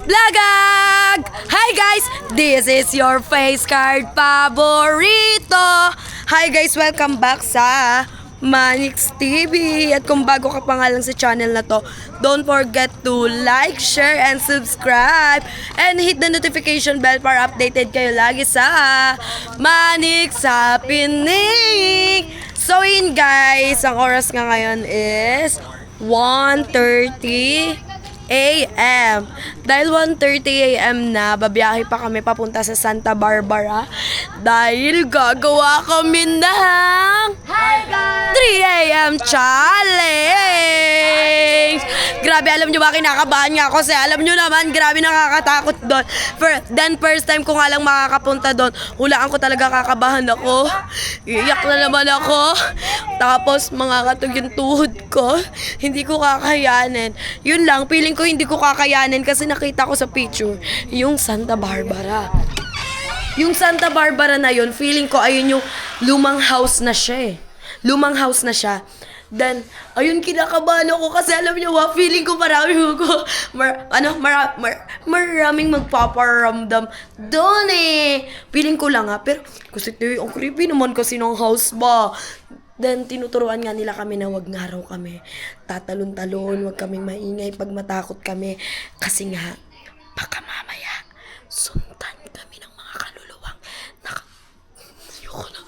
Lagag! Hi guys! This is your face card paborito! Hi guys! Welcome back sa Manix TV! At kung bago ka pa nga lang sa channel na to, don't forget to like, share, and subscribe! And hit the notification bell para updated kayo lagi sa Manix Happening! So yun guys, ang oras nga ngayon is 1:30 AM. Dahil 1:30 AM na, babiyahe pa kami papunta sa Santa Barbara dahil gagawa kami ng 3 AM challenge! Grabe, alam nyo ba, kinakabahan nga ako kasi alam nyo naman, grabe nakakatakot doon. First time ko nga lang makakapunta doon, hulaan ko talaga kakabahan ako. Iyak na naman ako. Tapos, makakatog yung tuhod ko. Hindi ko kakayanin. Yun lang, feeling ko hindi ko kakayanin kasi nakita ko sa picture yung Santa Barbara. Yung Santa Barbara na yun, feeling ko ayun yung lumang house na siya eh. Lumang house na siya. Then, ayun, kinakabahan ako kasi alam niyo ba, feeling ko maraming maraming magpaparamdam doon eh. Feeling ko lang ha, pero kasi ang creepy naman kasi ng house ba. Then, tinuturuan nga nila kami na wag nga raw kami tatalon-talon, wag kaming maingay pag matakot kami. Kasi nga, baka mamaya, sundan kami ng mga kaluluwang ayoko na.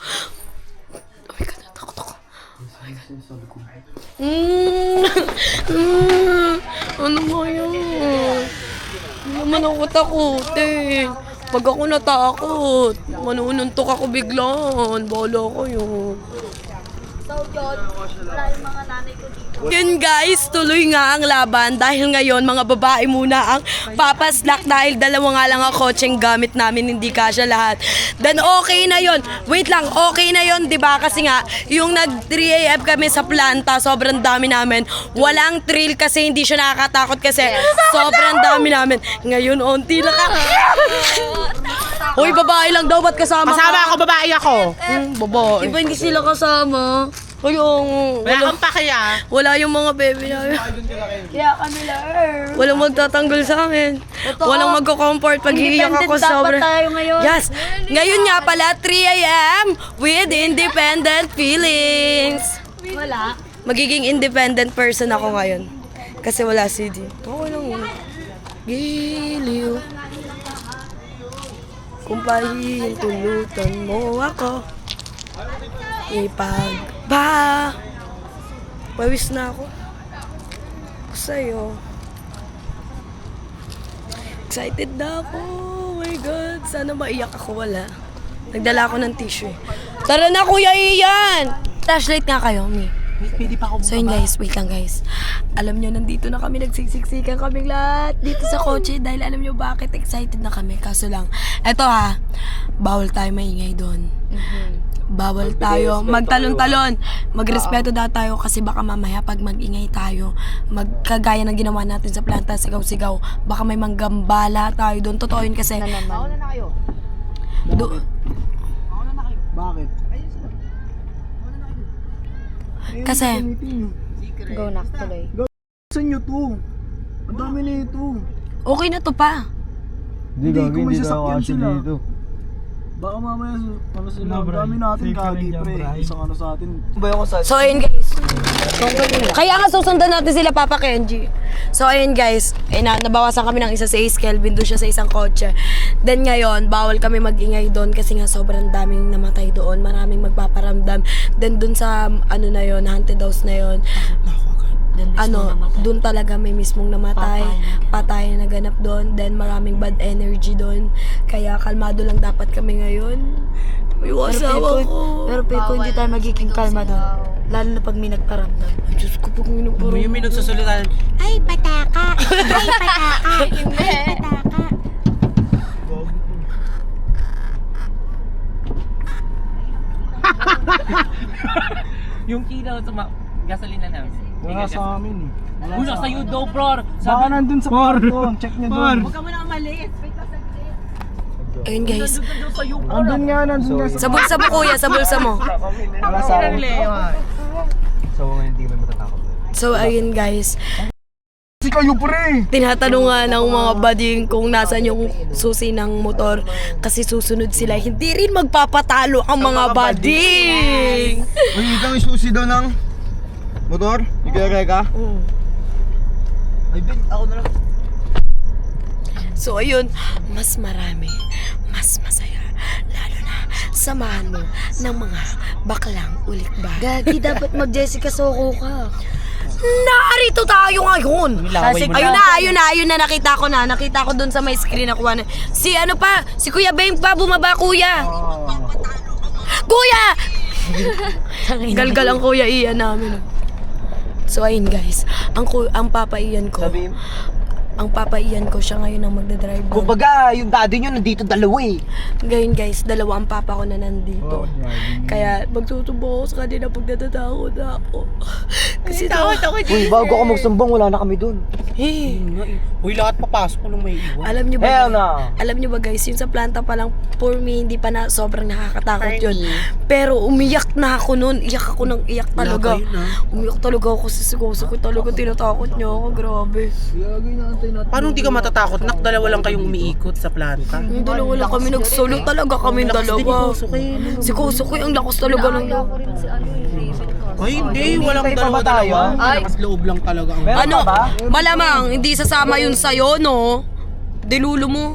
Oh my God, natakot ako. Oh my God. Ano ba yun? Hindi naman ako takutin. Pag ako natakot, manununtok ako biglaan. Bahala ko yun. So yun, wala yung mga nanay ko dito. Yun guys, tuloy nga ang laban dahil ngayon mga babae muna ang papaslak dahil dalawa nga lang ang kotseng gamit namin, hindi kasya lahat. Then okay na yun. Wait lang, okay na yun, diba? Kasi nga, yung nag 3 AM kami sa planta, sobrang dami namin. Walang thrill kasi hindi siya nakakatakot kasi sobrang dami namin. Ngayon, onti na ka. Uy, babae lang daw, ba't kasama Kasama ka? ako, babae ako. Babae. Iba hindi sila kasama. Yung Wala kang pakaya. wala yung mga baby namin. Kaya kami lang. Walang magtatanggol sa amin. Walang magko-comfort pag iiyak ako sobra. Tayo ngayon. Yes. Ngayon nga pala 3 AM with independent feelings. Wala. Magiging independent person ako ngayon. Kasi wala CD. Okay lang yun. Giliw. Kung pahihintulutan mo ako, pawis na ako sa'yo. Excited na ako. Oh my God. Sana maiyak ako. Wala. Nagdala ako ng tissue eh. Tara na, Kuya Ian! Flashlight nga kayo, Mi. Pwede pa ako So yun guys, wait lang guys. Alam nyo, nandito na kami, nagsisiksikan kaming lahat dito sa kotse dahil alam nyo bakit excited na kami. Kaso lang, eto ha, bawal tayo maingay doon. Bawal tayo magtalon-talon. Magrespeto daw tayo kasi baka mamaya pag mag-ingay tayo, magkagaya ng ginawa natin sa planta, sigaw-sigaw, baka may manggambala tayo doon. Totoo yun kasi. Mauna na kayo. Bakit? Kasi, Go na, tuloy. Saan nyo to? Ang dami na ito. okay na to pa. Hindi, Hindi, kung may hindi daw sasakyan kasi sila. dito. Baka mamaya, ano sila, ang Bray. dami natin Fake kagi, lang yan, pre. Bray. Isang ano sa atin. Ba yung sa... So ayun guys. Kaya nga susundan natin sila Papa Kenji. So ayun guys, nabawasan kami ng isa si Ace Kelvin, doon siya sa isang kotse. Then ngayon, bawal kami magingay doon kasi nga sobrang daming namatay doon, maraming magpaparamdam. Then doon sa ano na yon, haunted house na yon. Doon talaga may mismong namatay, patay na naganap doon, then maraming bad energy doon. Kaya kalmado lang dapat kami ngayon. May asawa ko. Pero Peko, hindi tayo magiging kalma doon. Lalo na pag may nagparamdam. Ay, Diyos ko, pag may nagparamdam. Yung may nagsusulitan. Ay, pataka! Ay, pataka! Ay, pataka! Yung ilaw sa gasolina namin. Wala sa amin. Wala Una sa sa'yo daw, bro. Baka nandun sa kwarto. Check nyo doon. Huwag ka muna umalis. Wait lang saglit. Ayun guys. Nandun sa'yo, bro. Nandun nga sa... Sa bulsa mo kuya, sa bulsa mo. Wala sa amin. So, ngayon hindi kami matatakot. So ayun guys. Si kayo pre. Tinatanong nga ng mga bading kung nasan yung susi ng motor kasi susunod sila. Hindi rin magpapatalo ang mga bading. Uy, ikaw yung susi daw ng motor? Igare ka? Ay, Ben, ako na lang. So ayun, mas marami, mas masaya. Lalo na samahan mo ng mga baklang ulikba. Gagi, dapat mag-Jessica Soco ka. Narito tayo ngayon. Laway mo Ayun na, nakita ko dun sa may screen na kuha na. Si ano pa, si Kuya Beng pa, bumaba kuya. Kuya! Galgal ang Kuya Ian namin. So ayun guys, ang Papa Ian ko. Ang Papa Ian ko, siya ngayon ang magdadrive. Kumbaga, yung daddy nyo nandito dalawa eh. Ngayon guys, dalawa ang papa ko na nandito. Kaya magtutubo ako sa kanila pag natatakot ako. Kasi Uy, bago ako magsumbong, wala na kami dun. Uy, lahat papasok ko nung may iwan. Alam niyo ba? Hell no. Alam niyo ba guys, yung sa planta pa lang for me hindi pa na sobrang nakakatakot yun. Pero umiyak na ako noon, iyak ako ng iyak talaga. Umiyak talaga ako kasi siguro ko talaga tinatakot niya ako, grabe. Paano hindi ka matatakot? Dalawa lang kayong umiikot sa planta. Yung dalawa lang kami nagsolo talaga kami dalawa. Si Kusukoy ang lakas talaga ng Ay, hindi. Walang dalawa-dalawa. Lakas loob lang talaga ang... ano, malamang hindi sasama yun sa'yo, no? Dilulo mo.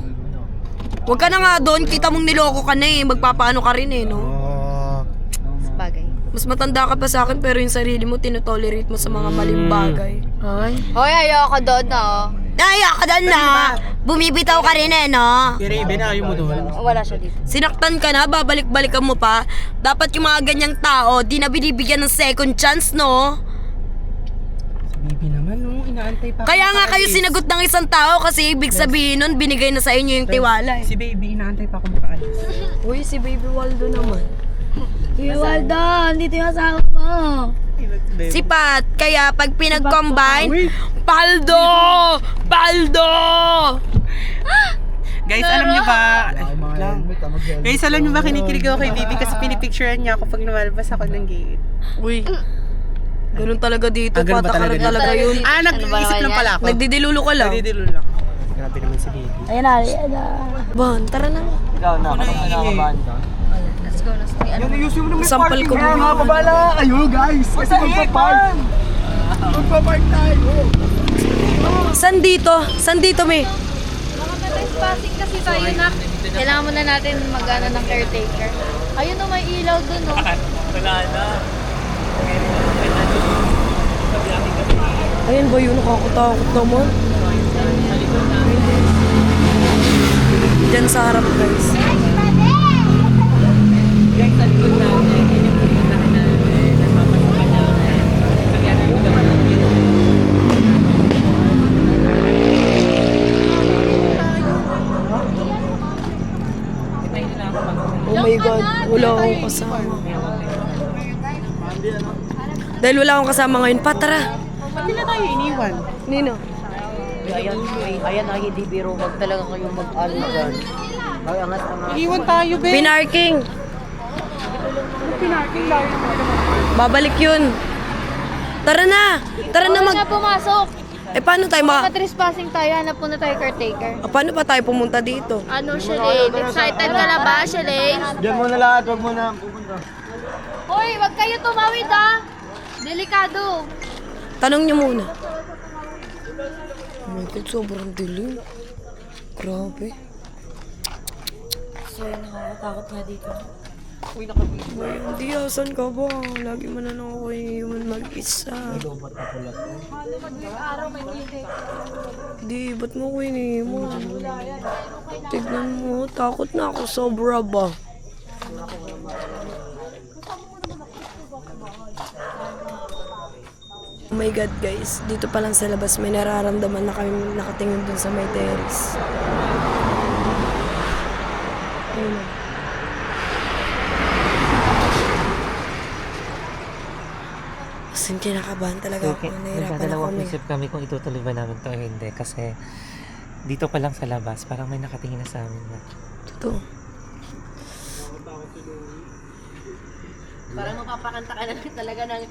Huwag ka na nga doon, kita mong niloko ka na eh. Magpapaano ka rin eh, no? Bagay. Mas matanda ka pa sa akin pero yung sarili mo tinotolerate mo sa mga maling bagay. Hoy, ayoko doon, no? Naiyak ka doon na! Bumibitaw ka rin eh, no? Pero Raven, ayaw mo doon. Wala siya dito. Sinaktan ka na, babalik-balikan mo pa. Dapat yung mga ganyang tao, di na binibigyan ng second chance, no? Baby naman, no? Inaantay pa. Kaya nga kayo sinagot ng isang tao kasi ibig sabihin nun, binigay na sa inyo yung tiwala eh. Si baby, inaantay pa ako makaalis. Uy, si Baby Waldo naman. Waldo, andito yung asawa mo. Si Pat, kaya pag pinag-combine, Paldo! Paldo! Guys, alam niyo ba? Guys, alam niyo ba kinikilig ako kay baby kasi pinipicturean niya ako pag lumalabas ako ng gate. Uy, ganun talaga dito, Ganun ba patakaran talaga talaga yun. Nag-iisip lang pala ako. Nagdidilulo ka lang. Nagdidilulo lang. Grabe naman si baby. Ayan na. Ban, tara na. Ikaw na, nakakabahan ka. Let's go, let's go. Yan, ayusin mo naman yung Sampal parking. ko Kaya dun. nga, babala kayo guys. Kasi magpapark. Magpapark tayo. San dito? San dito, me? Passing kasi tayo na. Kailangan muna natin mag-ano ng caretaker. Ayun o, may ilaw dun o. Ayan ba yun? Nakakatakot naman. Diyan sa harap, guys. Guys, sa likod natin, pinipicturean natin nagpapasukan na kaya Oh my God, wala akong kasama. Dahil wala akong kasama ngayon, tara. Ba't nila tayo iniwan? Nino? Ayan na, hindi biro. Wag talaga kayong mag-ano dyan. Ay, angat. Iniwan tayo, be. Pinarking. Babalik yun. Tara na. Tara na Huwag na pumasok. Eh, paano tayo Trespassing tayo, hanap muna tayo caretaker. paano pa tayo pumunta dito? Ano, Shalane? Excited ka na ba, Shalane? Diyan muna lahat, wag muna pupunta. Hoy, wag kayo tumawid ah! Delikado. Tanong niyo muna. Oh my God, sobrang dilim. Grabe. So, nakakatakot nga dito. Hindi, asan ka ba? Lagi mo na lang ako iiwan mag-isa. Di, ba't mo ko iniiwan? Tignan mo, takot na ako sobra ba? Oh my God guys, dito pa lang sa labas may nararamdaman na kami nakatingin dun sa may terrace. Ayun na. Kasi kinakabahan talaga ako. Nahirapan ako. Isip kami kung itutuloy ba namin to o hindi kasi dito pa lang sa labas parang may nakatingin na sa amin na. Totoo. Parang mapapakanta ka na talaga ng...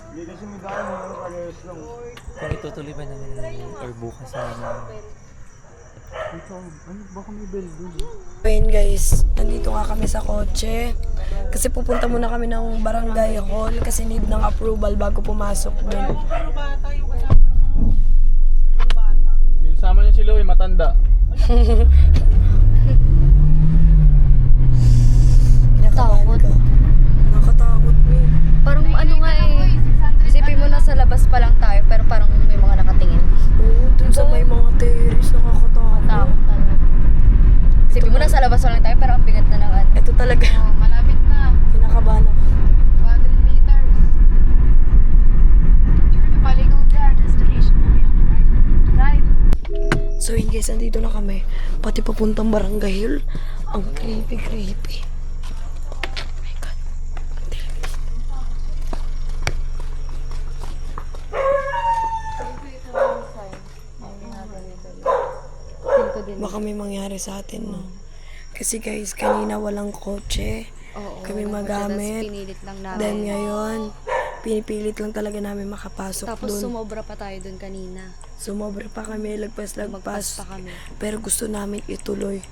Hindi kasi may daan, parehas lang. Kung itutuloy ba namin or bukas na Ayun guys, nandito nga kami sa kotse. Kasi pupunta muna kami ng barangay hall kasi need ng approval bago pumasok dun. Sama niya si Louie, matanda. Kinakabahan ka. Nakatakot mo. Parang ano nga isipin mo na sa labas pa lang tayo, pero parang may mga nakatingin. Oo, dun sa may mga terrace, nakakatakot. Takot talaga. Isipin mo na sa labas pa lang tayo, pero ang bigat na ng ano. Ito talaga. Malapit na. Kinakabahan ako. 200 meters. Paligaw dyan. Right. So yun guys, nandito na kami. Pati papuntang barangay hill. Ang creepy. Oh my God. Ang dilim dito. Feel ko din. Baka may mangyari sa atin, no? Kasi guys, kanina walang kotse. Oo, Kami walang magamit. kotse, tas pinilit lang namin. Then ngayon, pinipilit lang talaga namin makapasok Tapos dun. sumobra pa tayo dun kanina. Sumobra pa kami, Lumagpas lagpas. pa kami. Pero gusto namin ituloy.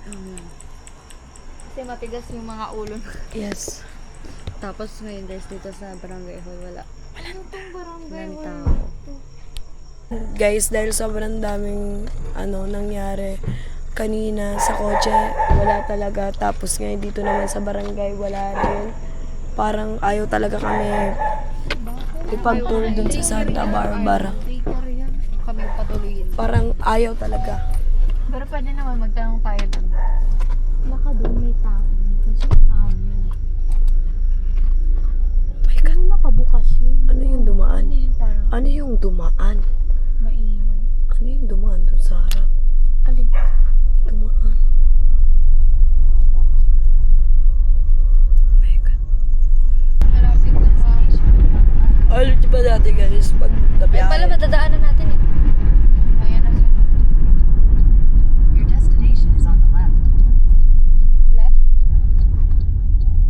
Kasi matigas yung mga ulo. Yes. Tapos ngayon guys, dito sa barangay hall, walang tao. Guys, dahil sobrang daming nangyari kanina sa kotse, wala talaga. Tapos ngayon dito naman sa barangay, wala rin. Parang ayaw talaga kami ipag-tour dun sa Santa Barbara. Kami patuloyin. Parang ayaw talaga. Pero pwede naman magtanong tayo dun. Baka dun may tao. Kasi namin. Oh my God. Nakabukas yun. Ano yung dumaan? Parang Ano yung dumaan? maingay. Ano yung dumaan dun sa harap? Alin? Dumaan. Oh my God. Malapit na sa... Alam niyo ba dati guys, pag Ay nabiyahe? pala, madadaanan natin eh. Ayan na siya. Your destination is on the left. Left?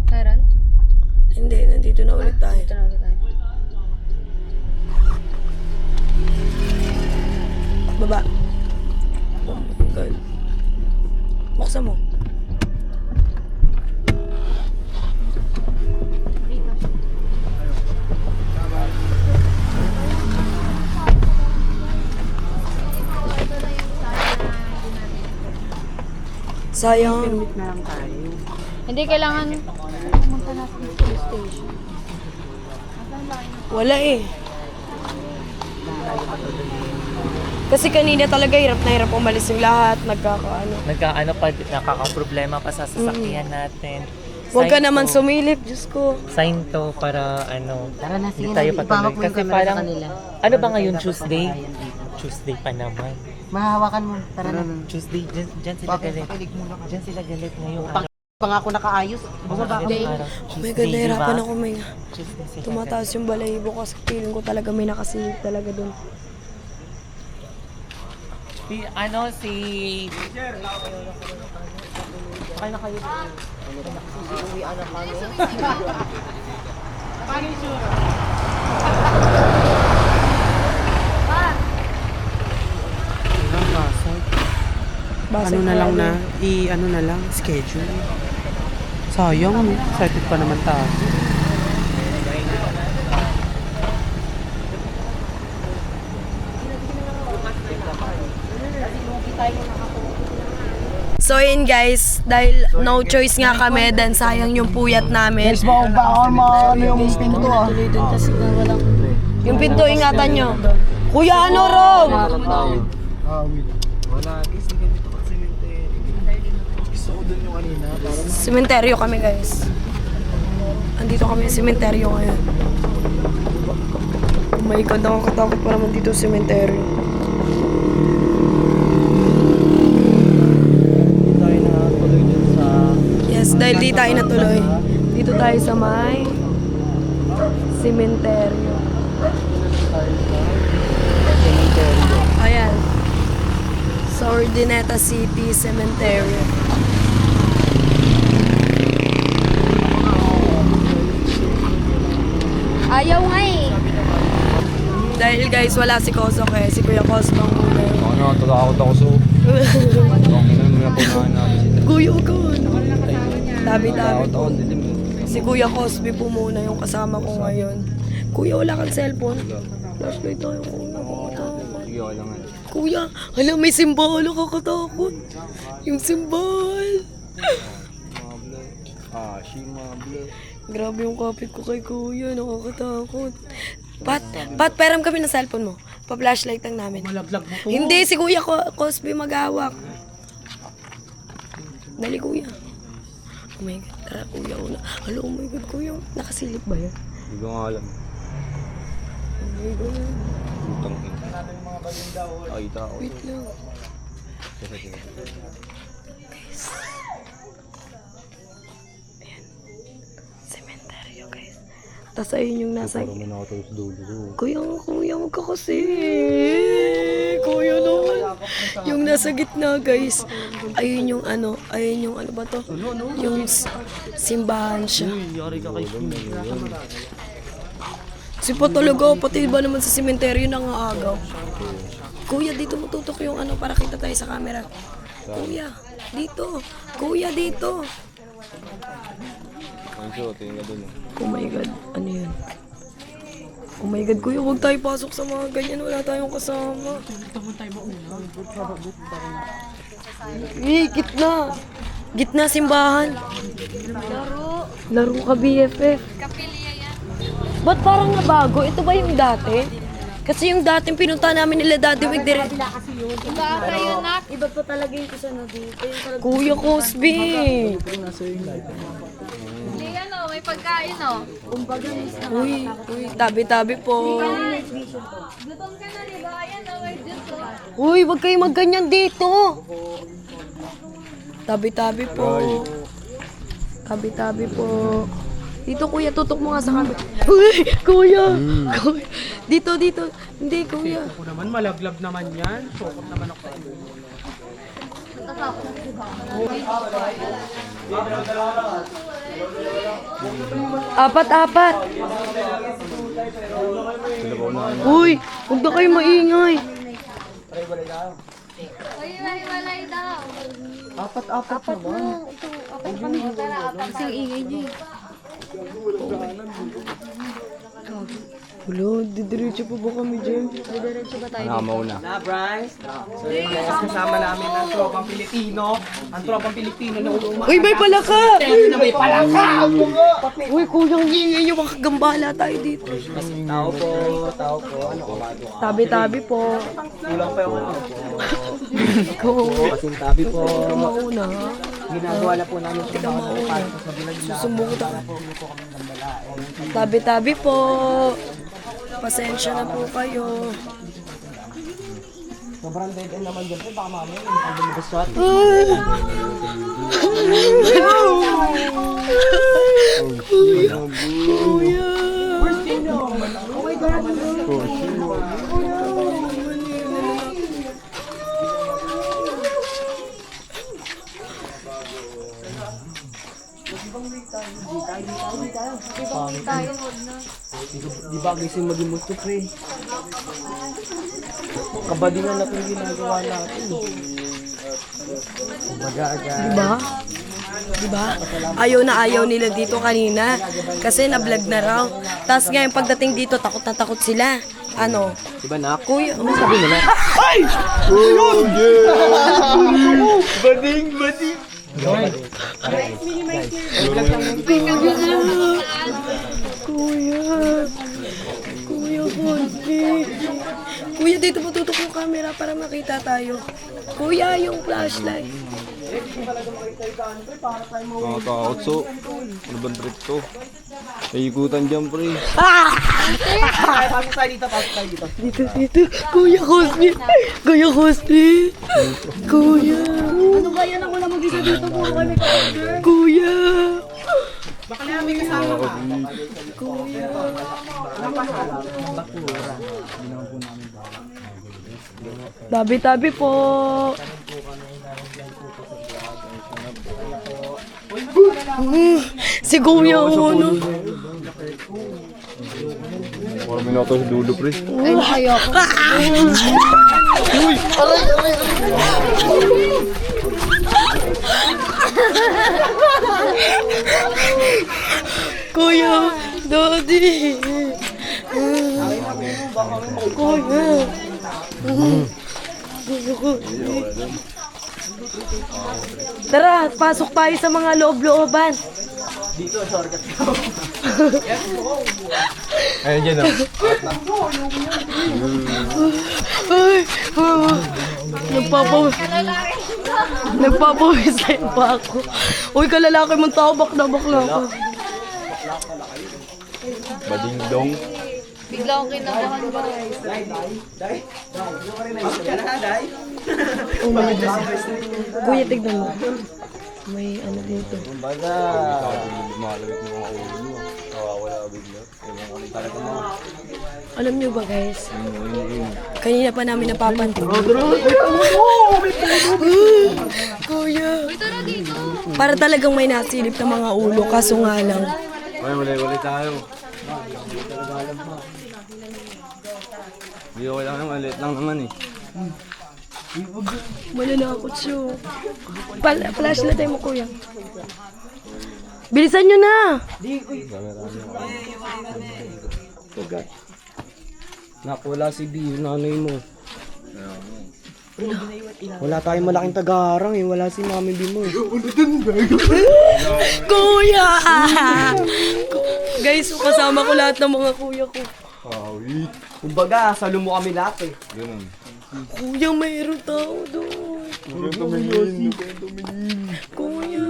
Meron? Hindi, nandito na ulit tayo. Dito na ulit tayo. Baba. Oh my God. Buksan mo. Sayang. Na lang tayo. Hindi kailangan pumunta natin sa police station. Wala eh. Kasi kanina talaga hirap na hirap umalis yung lahat. nakakaproblema pa sa sasakyan natin. Huwag ka Sign naman to. sumilip, Diyos ko. Sign to para Tara na, sige hindi na, tayo ipamak patuloy. mo yung Kasi camera parang, sa kanila. ano ba ngayon, Tuesday? Tuesday pa naman. Mahahawakan mo, tara na. Tuesday, dyan sila galit. Dyan sila galit ngayong araw. Pa nga ako nakaayos. Bumaba ako. Ngayong araw, Oh my God, Tuesday, nahirapan diba? ako may Tuesday sila tumataas yung balahibo kasi feeling ko talaga may nakasilip talaga dun. Si, Sakay na kayo. Ilang kaso. Base Ano na lang na, ano na lang, schedule. Sayang, excited pa naman tayo. So yun guys, dahil no choice nga kami, then sayang yung puyat namin. Guys, baka yung pinto ah. Yung pinto, ingatan nyo. Kuya, ano Rob? Wait. Wala, guys, hindi kami ito kasi gusto ko dun yung kanina. Sementeryo kami guys. Andito kami sa sementeryo ngayon. Oh my God, nakakatakot pa naman dito sa sementeryo. Hindi tayo nakatuloy dun sa... Yes, dahil di tayo natuloy. Dito tayo sa may sementeryo. Ayan. Sa Ordineta City Cemetery. Dahil guys, wala si Kosok eh. Si Kuya Kosok muna. Ako na, tatakot ako so. Ang ina mo na po namin sila. Kuya, ikaw. Tabi-tabi Tatakot po. ako, dilim mo. Si Kuya Cosby po muna yung kasama ko ngayon. Kuya, wala kang cellphone? Flashlight tayo, kuya. Nakakatakot. Sige, okay lang nga. Kuya, alam, may simbal. Nakakatakot. Yung simbal. Shimablo. Grabe yung kapit ko kay Kuya. Nakakatakot. Pat, peram kami ng cellphone mo. Pa-flashlight lang namin. Malaglag mo to. Hindi, si Kuya Cosby mag-awak. Dali, Kuya. Oh my God, tara, Kuya. Hello, oh my God, Kuya. Nakasilip ba yan? Hindi ko nga alam. Oh my God. Putang ina. Nakita ako. Wait lang. Sige. Cementerio, guys. Tapos ayun yung nasa... Parang may nakatayo sa dulo. Kuya, huwag ka kasi. Kuya naman. Yung nasa gitna, guys. Ayun yung ano ba to? Yung simbahan siya. Sipa talaga, pati ba naman sa sementeryo nangaagaw. Kuya, dito mo tutok yung ano para kita tayo sa camera. Kuya, dito. Kuya, dito. Ang siyo, tingin ka dun. Oh my God, ano yun? Oh my God, kuya, huwag tayo pasok sa mga ganyan. Wala tayong kasama. Gitna. Gitna simbahan. Laro ka, BFF. Kapilya yan. Ba't parang nabago? Ito ba yung dati? Kasi yung dating pinunta namin nila Daddy Wig dire. Iba kayo, Nak. Iba pa talaga yung kasama dito. Kuya Cosby. Hindi yan, oh. May pagkain, oh. Uy, tabi-tabi po. Gutom ka na, di ba? Ayan, oh. May juice, oh. Uy, wag kayo magganyan dito. Tabi-tabi po. Tabi-tabi po. Dito, kuya, tutok mo nga sa camera. Uy, kuya. Kuya. Dito. Hindi, kuya. Ako naman, malaglag naman yan. Sokot naman ako. Apat. Uy, huwag na kayo maingay. Uy, walay daw. Apat naman. Kasing ingay niyo, eh. Wala, didiretso pa ba kami dyan? Didiretso ba tayo? Nakamaw na. Na, Bryce. So, guys, kasama namin ang tropang Pilipino. Ang tropang Pilipino na uluma. Uy, may palaka! Na may palaka! Uy, kuya, hingin nyo, makagambala tayo dito. Tao po. Ano ko ba? Tabi-tabi po. Kulang pa yung Ikaw, kasing tabi po. ikaw mauna, ha? Ginagawa na po namin siya mga para sa bilag na. Susumbong kita ka. Tabi-tabi po. Pasensya na po kayo. Sobrang dead end naman dyan. Baka mamaya yung pag-lumabas shot. Kuya! Oh my God! Tayo, wag na. Di ba gising maging multo, pre? Kabadingan natin ginagawa natin. Diba? Ayaw na ayaw nila dito kanina. Kasi na-vlog na raw. Tapos ngayon pagdating dito, takot na takot sila. Ano? Diba, Nak? Kuya, Sabi nila. Kuya Cosby. Kuya, dito mo tutok yung camera para makita tayo. Kuya, yung flashlight. Nakakaot so. Ano bang trip to? May ikutan dyan, pre. Pasok tayo dito. Dito. Kuya Cosby. Kuya Cosby. Kuya. Ano ba yan? Ako lang mag-isa dito. Kuya. Baka na may kasama ka. Kuya. Tabi-tabi po. Si Kuya, ano? 4 minutos dulo, pre. Ay, ayoko. Kuya, Daddy. Kuya. Tara, pasok tayo sa mga loob-looban. Ayun dyan, oh. Ay, nagpapawis pa ako. Uy, kalalaki mong tao, bakla ako. Bading-dong. Bigla akong kinabahan ba? Kuya, tignan mo. May ano dito. Lumalagit ng mga ulo nyo. Nawawala bigla. Ewan ko talaga mga. Alam niyo ba guys? Kanina pa namin napapansin. Kuya. Para talagang may nasilip na mga ulo, kaso nga lang. Ay, wala tayo. Hindi ko lang naman, maliit lang naman eh. Malalakot siya. Flashlight tayo mo, kuya. Bilisan nyo na! Nakula si B, yung nanay mo. Wala tayong malaking taga-harang eh. Wala si Mami B mo eh. Kuya! Guys, kasama ko lahat ng mga kuya ko. Kumbaga, salo mo kami lahat eh. Ganun. Kuya, mayroon tao doon. Kuya.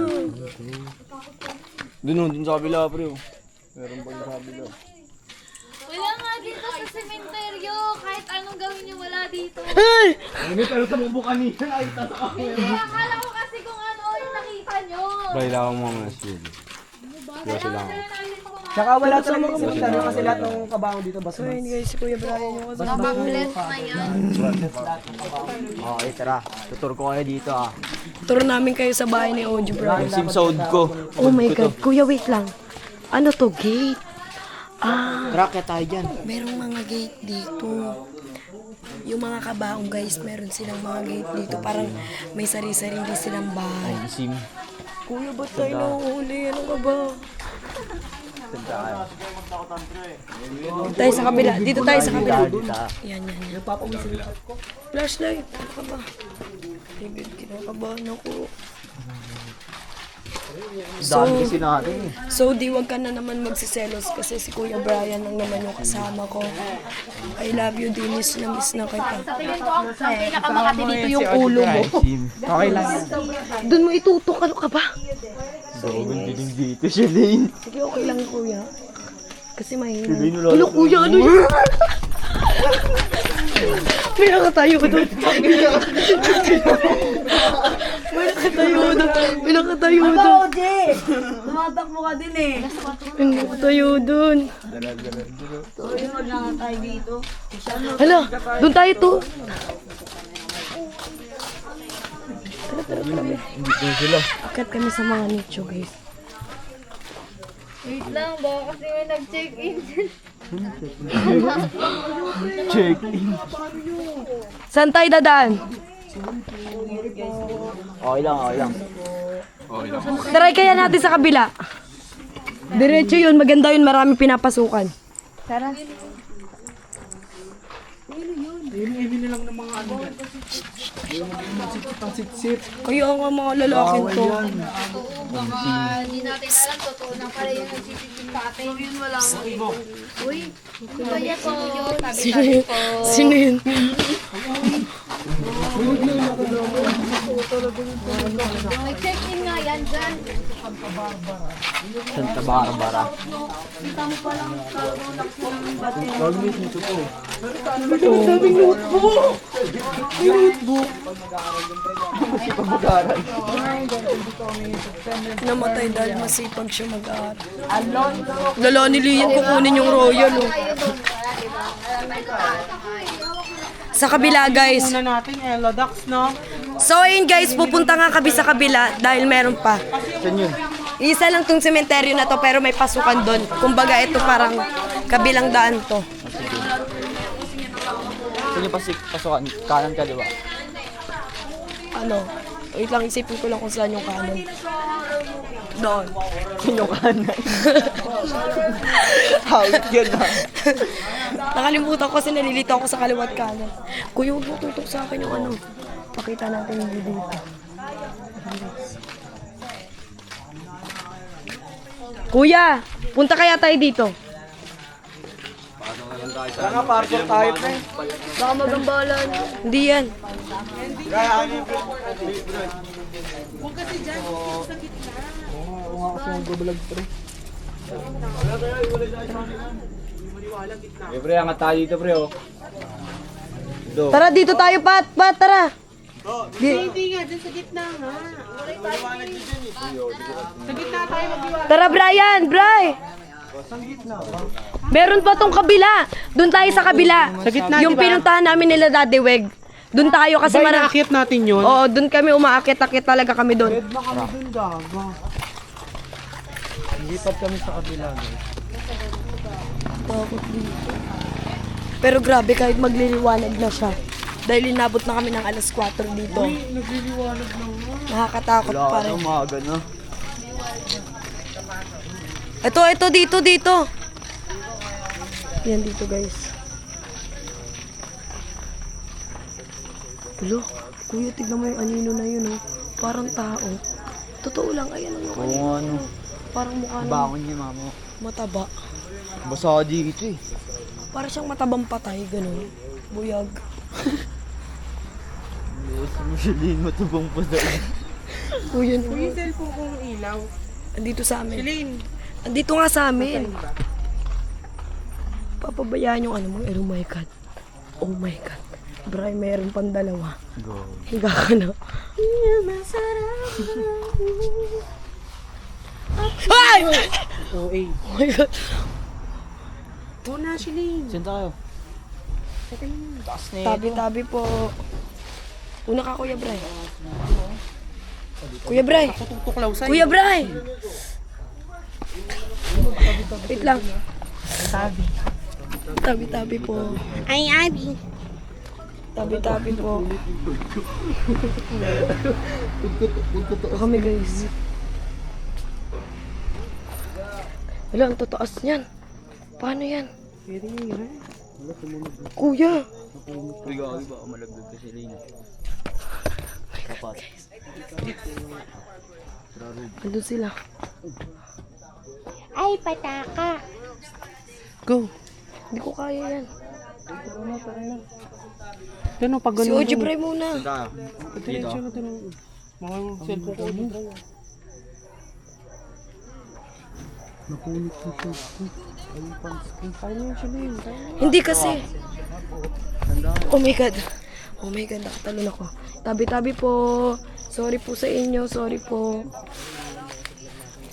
Dun sa kabila, pre. Meron pa sa kabila. Wala nga dito sa sementeryo. Kahit anong gawin niyo, wala dito. Ay! Pero tumubo kanina. Ay, Hindi, akala ko kasi kung ano yung nakita niyo. Baila ako mga shield. Diyoso lang. Tsaka wala talaga sa sementeryo kasi lahat ng kabango dito basta. Ayun guys, si Kuya Brian yung kasama. Mabang-bless na yan. Okay, tara. Tutur ko kayo dito ah. Turo namin kayo sa bahay ni Oji Brian. Sim sound ko. Oh my God. Kuya, wait lang. Ano to? Gate? Ah, Tara, kaya tayo dyan. merong mga gate dito. Yung mga kabaong guys, meron silang mga gate dito. Parang may sari-sarili silang bahay. Sim. Kuya, ba't tayo nahuhuli? Ano ka ba? Dito tayo sa kabila. Dito tayo sa kabila. Yan. Flashlight. Ano ka ba? David, kinakabahan ako. So, di wag ka na naman magsiselos kasi si Kuya Brian lang naman yung kasama ko. I love you, di miss na kita. Tingin ko ang pinakamakati dito yung ulo mo. Okay lang. Doon mo itutok, ano ka ba? Sobrang dilim dito siya, Lane. Sige, okay lang Kuya. Kasi mahina. Ano Kuya, ano yun? May nakatayo doon. May nakatayo doon. Tumatakbo ka din eh. May nakatayo doon. Sorry, wag lang tayo dito. Hala, doon tayo to. Akat kami sa mga nicho, guys. Wait lang, baka kasi may nag-check-in. Saan tayo dadaan? Okay lang. Try kaya natin sa kabila. Diretso yun, maganda yun, marami pinapasukan. Tara. Kaya nga mga lalaking to. Baka hindi natin alam, totoo na pala yung nagsisipin sa atin. Yun wala mo. Uy, kaya po. Sino yun? Sino yun? Nag-check-in nga yan dyan. Santa Barbara. Namatay dahil masipag siya mag-aaral. Lala ni Lian kukunin yung royal. Oh. Sa kabila guys. Una natin, Elodax, no? So ayun guys, pupunta nga kami sa kabila dahil meron pa. Isa lang tong sementeryo na to pero may pasukan doon. Kumbaga ito parang kabilang daan to. Gusto niyo pasukan, kanan kaliwa. Ano? Wait lang, isipin ko lang kung saan yung kanan. Doon. Yung kanan. Hawit yun ah. Nakalimutan ko kasi nalilito ako sa kaliwat kanan. Kuya, huwag mo tutok sa akin yung ano. Pakita natin yung dito. Kuya, punta kaya tayo dito. Tara nga, parkour tayo pre. Baka magambalan. Hindi yan. Kaya ano yung pre? Pre, angat tayo dito, pre, oh. Tara, dito tayo, Pat. Pat, tara. Hindi nga, dyan sa gitna nga. Sa gitna tayo mag-iwala. Tara, Brian. Bri. Meron pa tong kabila. Doon tayo sa kabila. Sa gitna, Yung di ba? pinuntahan namin nila Daddy Weg. Doon tayo kasi Sabay nakakit natin yun. Oo, doon kami umaakit-akit talaga kami doon. Lipat kami sa kabila. Takot dito. Pero grabe, kahit magliliwanag na siya. Dahil inabot na kami ng alas 4 dito. Nagliliwanag na nga. Nakakatakot Wala pa ka rin. na, umaga na. Ito, dito. Yan dito, guys. Ulo, kuya, tignan mo yung anino na yun, oh. Parang tao. Totoo lang, ayan yung anino. Oo, ano. Parang mukha ng Bangon niya, mama. mataba. Basa ka dito eh. Parang siyang matabang patay, ganun. Buyag. Luwas mo siya din, matubang pa dahil. Kuya, Yung cellphone kong ilaw. andito sa amin. Celine. Andito nga sa amin. Papabayaan yung ano mo. Oh my God. Oh my God. Bray, mayroon pang dalawa. Go. Higa ka na. Ay! Oo, eh. Oh my God. Oo na, Celine. Saan tayo? Taas na Tabi-tabi po. Una ka, Kuya Bray. Kuya Bray. Tutuklaw sa'yo. Kuya Bray! Wait lang. Tabi-tabi po. Ay, Abby. Tabi-tabi po. Ito kami, guys. Wala, ang tataas niyan. Paano yan? Kuya! Uy, gawin ba? Malagdag ka si Lane. Kapat. Andun sila. Go. Hindi ko kaya yan. Ano, pag Si ganun. Oji Bray muna. Saan tayo? Dito. Diretso na tanong. Mga cellphone ko. Oji Bray. Napunit ko siya. Paano yun, Celine? Hindi kasi. Oh my God. Oh my God, nakatalon ako. Tabi-tabi po. Sorry po sa inyo. Sorry po.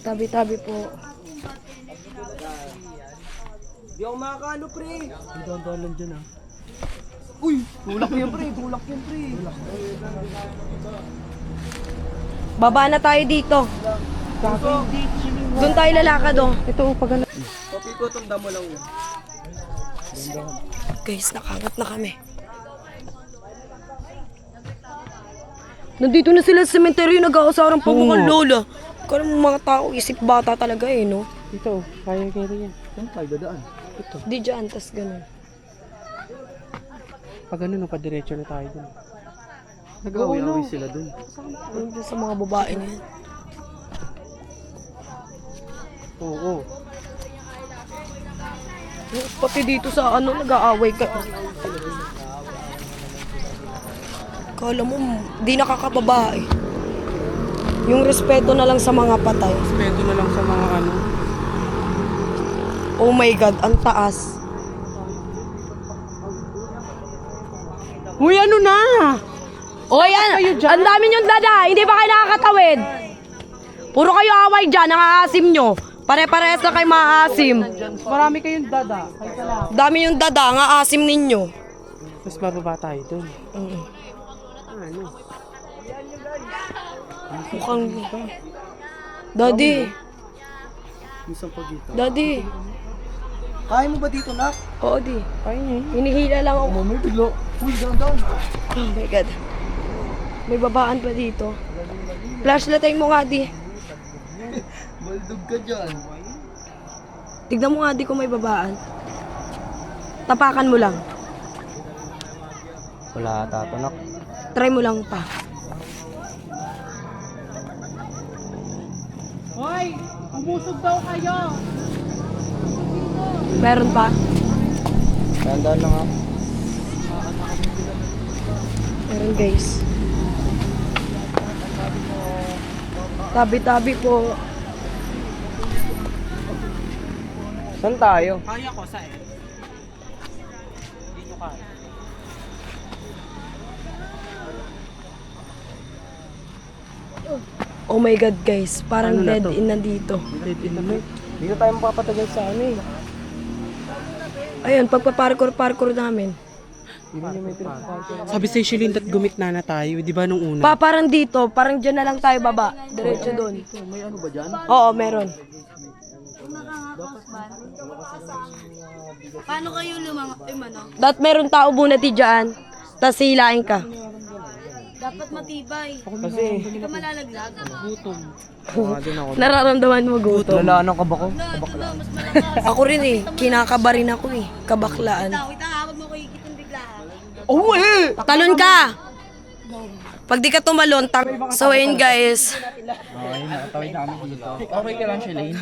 Tabi-tabi po. Di ako makakano, pre. Dahan-dahan dyan, ah. Tulak yan, pre. Tulak yan, pre. Baba na tayo dito. Doon tayo lalakad, oh. Ito, pag ano. Papi ko, tanda mo lang yun. Guys, nakangat na kami. Nandito na sila sa cemetery, nag-aasarang pa mga lola. Kaya mga tao, isip bata talaga eh, no? Ito, kaya rin yan. Saan tayo dadaan? Di dyan, tas ganun. Pag ano, no, padiretso na tayo dun. Nag-away-away sila dun. Nandun sa mga babae na yan. Oo. Pati dito sa ano, nag-aaway ka. Kala mo, di nakakababae. Yung respeto na lang sa mga patay. Respeto na lang sa mga ano. Oh my God, ang taas. Uy, ano na? O yan, ang dami niyong dada, hindi ba kayo nakakatawid? Puro kayo away dyan, ang aasim nyo. Pare-parehas na kayo maaasim. Marami kayong dada. Dami yung dada, ang aasim ninyo. Mas bababa tayo dun. Ano? Mukhang... Daddy, Isang pagita. Daddy. Kaya mo ba dito, nak? Oo, di. Kaya niya. Hinihila lang ako. May biglo. Uy, down. Oh my God. May babaan pa dito. Flashlightin mo nga, di. Baldog ka dyan. Tignan mo nga, di, kung may babaan. Tapakan mo lang. Wala tato, nak. Try mo lang pa. Hoy! Umusog daw kayo! Meron pa? Tandaan lang, ha. Meron, guys. Tabi-tabi po. Saan tayo? Kaya ko, saan? Dito ka. Oh my God, guys. Parang Ano na dead to? end na dito. Dito tayo mapapatagal sa ano eh. Ayun, pagpa-parkour namin. Sabi sa Shilin that gumit na tayo, di ba nung una? Parang dito, parang dyan na lang tayo baba. Diretso doon. May ano ba dyan? Oo, meron. Paano kayo lumano? Dapat meron tao bunati dyan. Tapos hilain ka. Dapat matibay. Kasi, Hindi ka malalaglag. Nararamdaman mo gutom. nalaan ka ba ko? Mas malakas. Ako rin eh. Kinakaba rin ako eh. Kabaklaan. Kita hawag mo ko ikitin bigla. Oo eh! Talon ka! Pag di ka tumalon, so ayun guys. Okay ka lang, Shalane.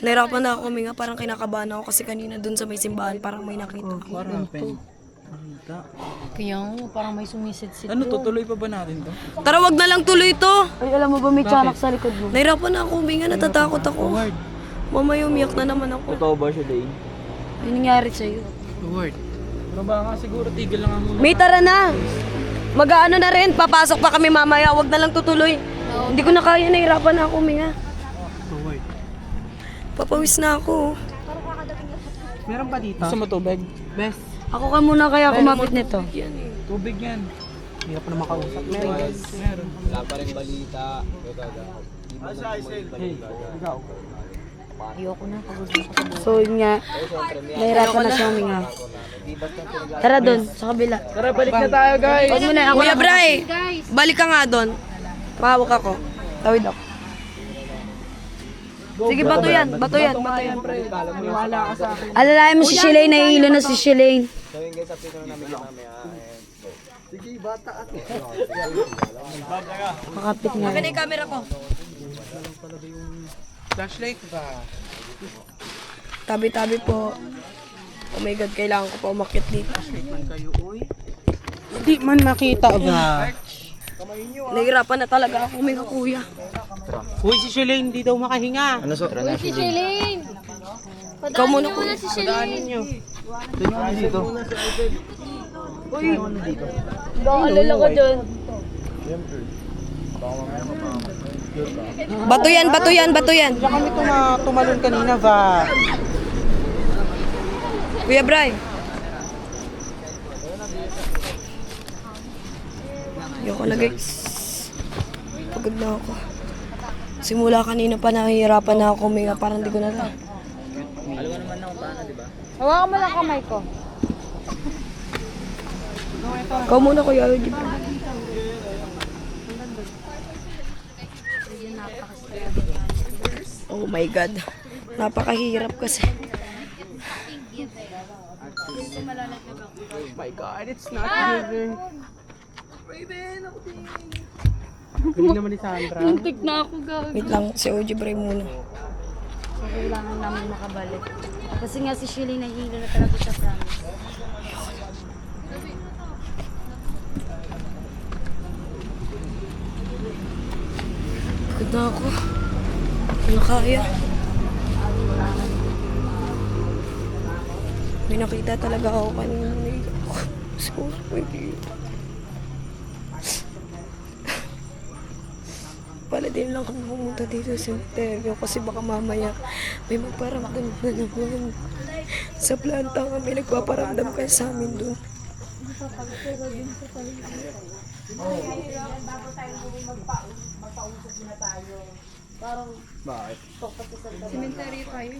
Nahirapan na ako huminga. Parang kinakabahan ako kasi kanina dun sa may simbahan parang may nakita ako. Kaya nga, parang may sumisit-sit. Ano, tutuloy pa ba natin to? Tara, wag na lang tuloy to. Ay, alam mo ba may tiyanak sa likod mo? Nahirapan na ako huminga. Natatakot ako. Mamaya umiyak na naman ako. Totoo ba, Shalane? Ano nangyari sa'yo? Word. Pero baka nga siguro tigil lang ang muna. May tara na. Mag-ano na rin. Papasok pa kami mamaya. Wag na lang tutuloy. Hindi ko na kaya. Nahirapan na ako huminga. Word. Papawis na ako. Meron pa dito? Gusto mo tubig? Best. Ako ka muna kaya kumapit nito. Tubig yan. Hirap na makausap. Meron. Meron. Wala pa rin balita. Ayoko na, pagod na ako sa buhay. So yun nga. Nahirapan na siya huminga. Tara doon. Sa kabila. Tara, balik na tayo, guys! Wag mo na. Kuya Bray. Balik ka nga doon. Pahawak ako. Tawid ako. Sige, bato yan. Bato yan. Bato yan. Wala ka sa akin. Alalayan mo si Shilane, nahihilo na si Shilane. So yun guys, update na namin mamaya. Sige, bata at Makapit nga. Akin na yung camera ko. Flashlight ba? Tabi-tabi po. Oh my God, kailangan ko pa umakyat dito. Flashlight man kayo, uy. Hindi man makita ba? Nahirapan na talaga ako huminga, kuya. Uy, si Shilane hindi daw makahinga. Ano so? Si Shalane! Ikaw muna, Padaanin mo na si Shalane. Nyo. Dito. Alala ko dun. Bato yan, bato yan, bato yan. Diyan kami tumalon kanina ba? Kuya Bray. Ayoko na guys. Pagod na ako. Simula kanina pa nahihirapan na ako huminga. Parang di ko na ta. Hawakan mo lang kamay ko. Ikaw muna, Kuya Eugene. Oh my God. Napakahirap kasi. My God, it's not good. Galing naman ni Sandra. Muntik na ako gawin. Wait lang, si OG Bray muna. So, kailangan namin makabalik. Kasi nga si Shilane nahihilo na talaga siya, promise. Pagod na ako. Hindi na kaya. May nakita talaga ako kanina. Siguro, hindi. Pala din lang kami pumunta dito sa cemetery kasi baka mamaya may magparamdam na naman. Sa planta kami nagpaparamdam kayo sa amin dun. Bakit? Cemetery tayo.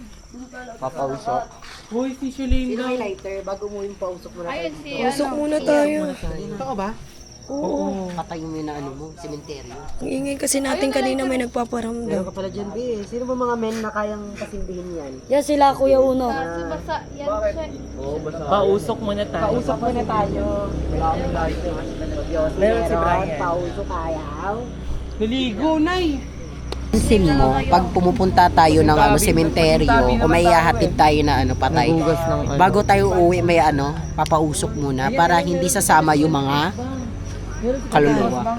Papausok. Hoy, si Shalane daw. Lighter, bago mo yung pausok mo na. Ayun si Usok muna tayo. Totoo ba? Oo. Patay mo yung na ano mo, sementeryo. Ang ingay kasi natin kanina may Meron nagpaparamdam. ka pala dyan, B. Sino ba mga men na kayang kasindihin yan? Yan sila, Kuya Uno. Kaso basta yan siya. Pausok muna tayo. Pausok mo na tayo. Meron si Brian. Pausok ayaw. Naligo, Nay. Pansin mo, pag pumupunta tayo ng sementeryo o may hahatid tayo na patay, bago tayo uwi may papausok muna para hindi sasama yung mga kaluluwa.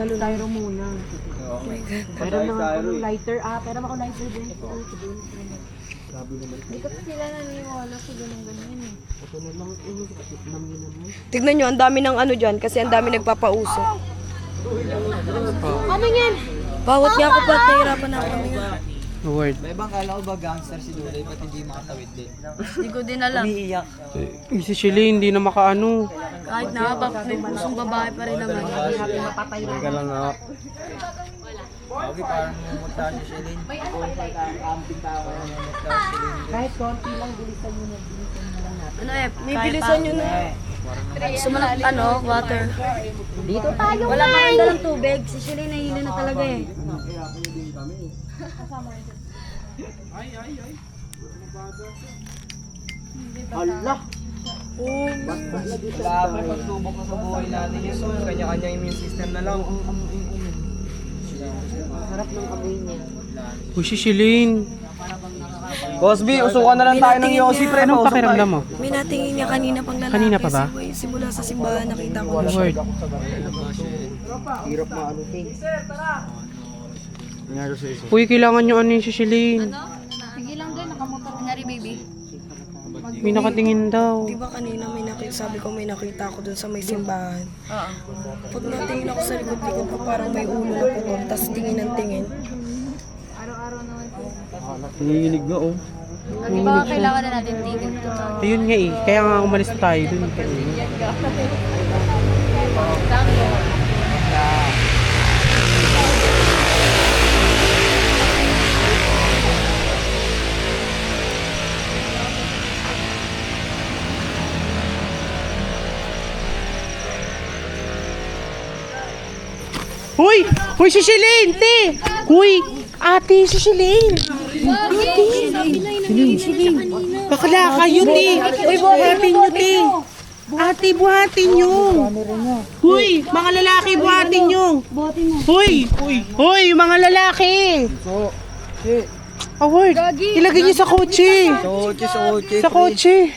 Meron na ako lighter. Pero ako lighter din. Hindi kasi sila naniwala sa ganun-ganyan eh. Tignan nyo, ang dami ng ano dyan kasi ang dami nagpapausok. Ano yan? Bawat nga ako pa, nahirapan ako kami nga. Word. May ibang kala ko ba gangster si Lulay ba't hindi makatawid din? Hindi ko din alam. Umiiyak. Si Shalane, hindi na makaano. Kahit na, may pusong babae pa rin naman. Teka lang nga. Okay, parang mumulta si Shalane. Kahit konti lang, bilisan mo na. Ano nibilisan nyo na. Sumunod, water. Dito tayo. Wala pa kang dalang tubig. Si Shelly nahihilo na talaga eh. Allah. Wala may pagsubok na sa buhay natin yun. So, kanya-kanya immune system na lang. Sarap ng amoy niya. Hoy, si Shalane. Cosby, usukan na lang tayo ng Yossi, pre. Anong pakiramdam mo? May natingin niya kanina pang lalaki. Kanina pa ba? Simula sa simbahan nakita ko. Word. Hirap maano. Nangyari sa isa. Uy, kailangan nyo ano yung si Shalane. Sige lang din, nakamotor. Kunyari baby. May nakatingin daw. Di ba kanina may nakita, sabi ko may nakita ako dun sa may simbahan. Pag natingin ako sa likod-likod ko parang may ulo na putol, tas tingin ng tingin. Araw-araw naman po. Nanginginig na, oh. Di ba kailangan na natin tigil ito? Ayun nga eh. Kaya nga umalis na tayo dun. Hoy! Hoy, si Shalane, te! Hoy! Ate, si Shalane! Bakla kayo, te! Hoy, buhatin nyo, te! Ate, buhatin nyo! Hoy, mga lalaki, buhatin nyo! Hoy! Hoy, mga lalaki! Award! Ilagay nyo sa kotse! Sa kotse!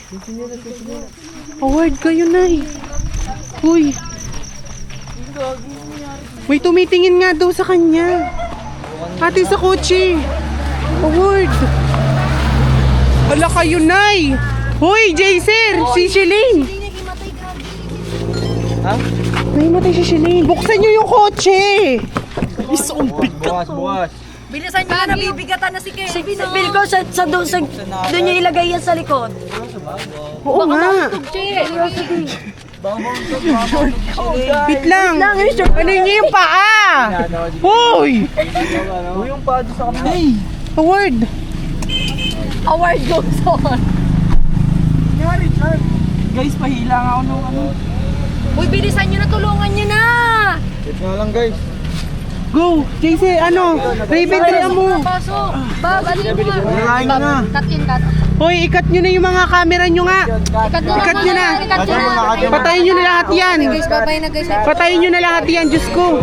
Award kayo, Nay! Hoy! May tumitingin nga daw sa kanya. Ate, sa kotse. Award. Wala kayo, Nay. Hoy, Jaser, si Shalane. Ha? Nahimatay si Shalane. Buksan nyo yung kotse. Bukas. Bilisan nyo na, nabibigatan na si Kay. Bill ko, doon nyo ilagay yan sa likod. Oo nga. Wait lang. Ano nyo yung paa? Hoy. Uy, yung pado sa kapatid. Award. Award goes on. Guys, pahila nga ako nung ano. Uy, bilisan nyo na, tulungan nyo na. Wait nga lang, guys. Go. JC, ano? Raven, tira mo. Paso! Bab, alin mo nga? Nalain ka na. Cut yun, cut. Hoy, ikat nyo na yung mga camera nyo nga. Ikat nyo na. Patayin nyo na lahat yan. Guys, babay na guys. Patayin nyo na lahat yan, Diyos ko.